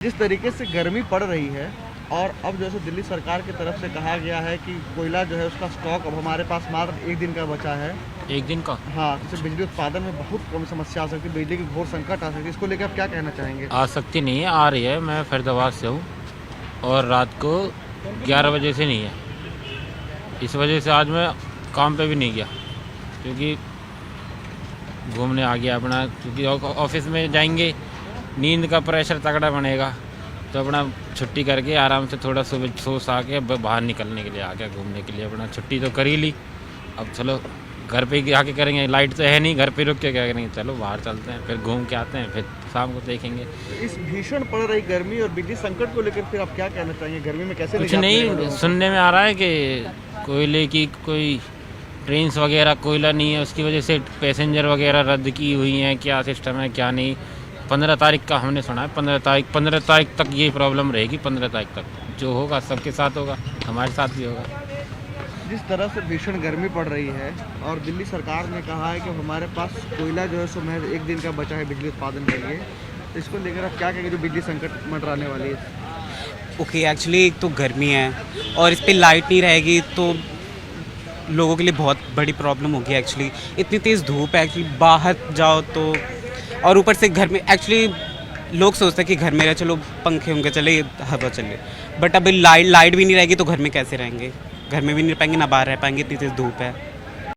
जिस तरीके से गर्मी पड़ रही है और अब जैसे दिल्ली सरकार की तरफ से कहा गया है कि कोयला जो है उसका स्टॉक अब हमारे पास मात्र 1 दिन का बचा है। 1 दिन का? हाँ, जैसे बिजली उत्पादन में बहुत कम समस्या आ सकती है, बिजली की घोर संकट आ सकती है, इसको लेकर आप क्या कहना चाहेंगे? आ सकती नहीं है, आ रही है। मैं फरीदाबाद से हूँ और रात को 11 बजे से नहीं है। इस वजह से आज मैं काम पे भी नहीं गया क्योंकि घूमने आ गया अपना, क्योंकि ऑफिस में जाएंगे नींद का प्रेशर तगड़ा बनेगा, तो अपना छुट्टी करके आराम से थोड़ा सुबह सो के अब बाहर निकलने के लिए आ गया घूमने के लिए। अपना छुट्टी तो कर ही ली, अब चलो घर पे ही आके करेंगे, लाइट तो है नहीं, घर पे रुक के क्या करेंगे, चलो बाहर चलते हैं, फिर घूम के आते हैं, फिर शाम को देखेंगे। इस भीषण पड़ रही गर्मी और बिजली संकट को लेकर फिर आप क्या कहना चाहेंगे? गर्मी में कैसे कुछ नहीं, सुनने में आ रहा है कि कोयले की कोई ट्रेन्स वगैरह कोयला नहीं है, उसकी वजह से पैसेंजर वगैरह रद्द की हुई हैं। क्या सिस्टम है क्या नहीं, 15 तारीख का हमने सुना है। 15 तारीख तक ये प्रॉब्लम रहेगी। 15 तारीख तक जो होगा सबके साथ होगा, हमारे साथ भी होगा। जिस तरह से भीषण गर्मी पड़ रही है और दिल्ली सरकार ने कहा है कि हमारे पास कोयला जो है सो महज 1 दिन का बचा है बिजली उत्पादन के लिए, तो इसको लेकर आप क्या कहेंगे जो बिजली संकट मंडराने वाली है? ओके, एक्चुअली एक तो गर्मी है और इस पर लाइट नहीं रहेगी तो लोगों के लिए बहुत बड़ी प्रॉब्लम होगी। एक्चुअली इतनी तेज़ धूप है, एक्चुअली बाहर जाओ तो, और ऊपर से घर में एक्चुअली लोग सोचते हैं कि घर में रहे, चलो पंखे होंगे चले हवा चले, बट अभी लाइट भी नहीं रहेगी तो घर में कैसे रहेंगे? घर में भी नहीं रह पाएंगे ना बाहर रह पाएंगे, इतनी तेज़ धूप है।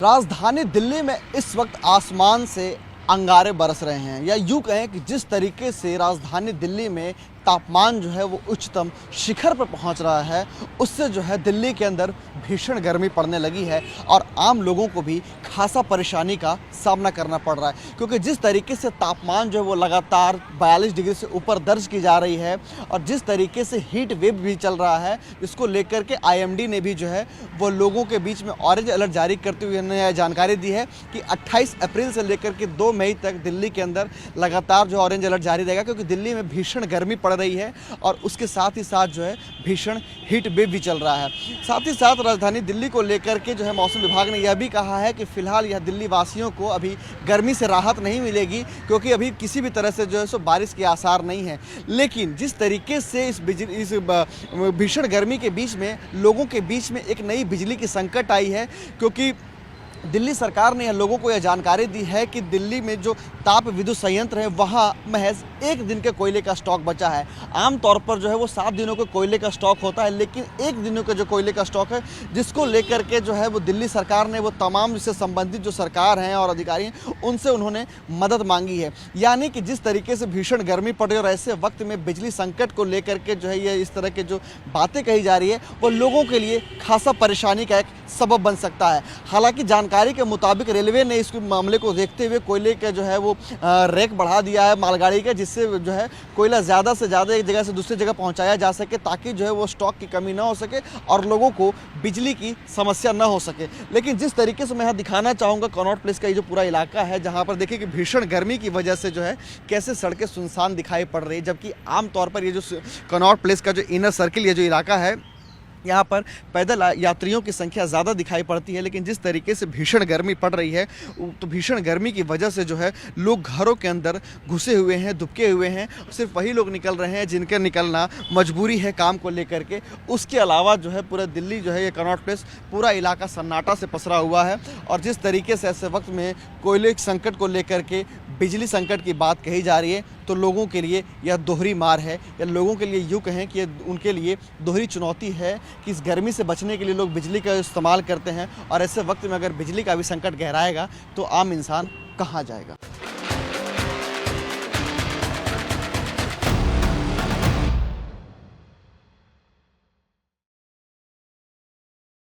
राजधानी दिल्ली में इस वक्त आसमान से अंगारे बरस रहे हैं, या यूँ कहें कि जिस तरीके से राजधानी दिल्ली में तापमान जो है वो उच्चतम शिखर पर पहुंच रहा है, उससे जो है दिल्ली के अंदर भीषण गर्मी पड़ने लगी है और आम लोगों को भी खासा परेशानी का सामना करना पड़ रहा है, क्योंकि जिस तरीके से तापमान जो है वो लगातार 42 डिग्री से ऊपर दर्ज की जा रही है और जिस तरीके से हीट वेव भी चल रहा है, इसको लेकर के IMD ने भी जो है वो लोगों के बीच में ऑरेंज अलर्ट जारी करते हुए उन्होंने जानकारी दी है कि 28 अप्रैल से लेकर के 2 मई तक दिल्ली के अंदर लगातार जो ऑरेंज अलर्ट जारी रहेगा, क्योंकि दिल्ली में भीषण गर्मी पड़ रही है और उसके साथ ही साथ जो है भीषण हीट वेव भी चल रहा है। साथ ही साथ राजधानी दिल्ली को लेकर के जो है मौसम विभाग ने यह भी कहा है कि फिलहाल यह दिल्ली वासियों को अभी गर्मी से राहत नहीं मिलेगी, क्योंकि अभी किसी भी तरह से जो है सो बारिश के आसार नहीं है। लेकिन जिस तरीके से इस भीषण गर्मी के बीच में लोगों के बीच में एक नई बिजली की संकट आई है, क्योंकि दिल्ली सरकार ने लोगों को यह जानकारी दी है कि दिल्ली में जो ताप विद्युत संयंत्र है वहाँ महज 1 दिन के कोयले का स्टॉक बचा है। आमतौर पर जो है वो 7 दिनों के कोयले का स्टॉक होता है, लेकिन 1 दिनों के जो कोयले का स्टॉक है, जिसको लेकर के जो है वो दिल्ली सरकार ने वो तमाम इससे संबंधित जो सरकार हैं और अधिकारी हैं उनसे उन्होंने मदद मांगी है। यानी कि जिस तरीके से भीषण गर्मी पड़ रही है और ऐसे वक्त में बिजली संकट को लेकर के जो है ये इस तरह के जो बातें कही जा रही है वो लोगों के लिए खासा परेशानी का एक सबब बन सकता है। हालांकि जानकारी के मुताबिक रेलवे ने इस मामले को देखते हुए कोयले का जो है वो रेक बढ़ा दिया है मालगाड़ी का, जिससे जो है कोयला ज़्यादा से ज़्यादा एक जगह से दूसरी जगह पहुंचाया जा सके, ताकि जो है वो स्टॉक की कमी ना हो सके और लोगों को बिजली की समस्या ना हो सके। लेकिन जिस तरीके से मैं यहाँ दिखाना चाहूँगा कनॉट प्लेस का ये जो पूरा इलाका है, जहाँ पर देखिए कि भीषण गर्मी की वजह से जो है कैसे सड़कें सुनसान दिखाई पड़ रही है, जबकि आमतौर पर ये जो कनॉट प्लेस का जो इनर सर्किल ये जो इलाका है यहाँ पर पैदल यात्रियों की संख्या ज़्यादा दिखाई पड़ती है। लेकिन जिस तरीके से भीषण गर्मी पड़ रही है तो भीषण गर्मी की वजह से जो है लोग घरों के अंदर घुसे हुए हैं, दुबके हुए हैं। सिर्फ वही लोग निकल रहे हैं जिनका निकलना मजबूरी है काम को लेकर के। उसके अलावा जो है पूरा दिल्ली जो है ये कनॉट प्लेस पूरा इलाका सन्नाटा से पसरा हुआ है। और जिस तरीके से ऐसे वक्त में कोयले संकट को लेकर के बिजली संकट की बात कही जा रही है, तो लोगों के लिए यह दोहरी मार है, या लोगों के लिए यूँ कहें कि उनके लिए दोहरी चुनौती है कि इस गर्मी से बचने के लिए लोग बिजली का इस्तेमाल करते हैं और ऐसे वक्त में अगर बिजली का भी संकट गहराएगा तो आम इंसान कहाँ जाएगा।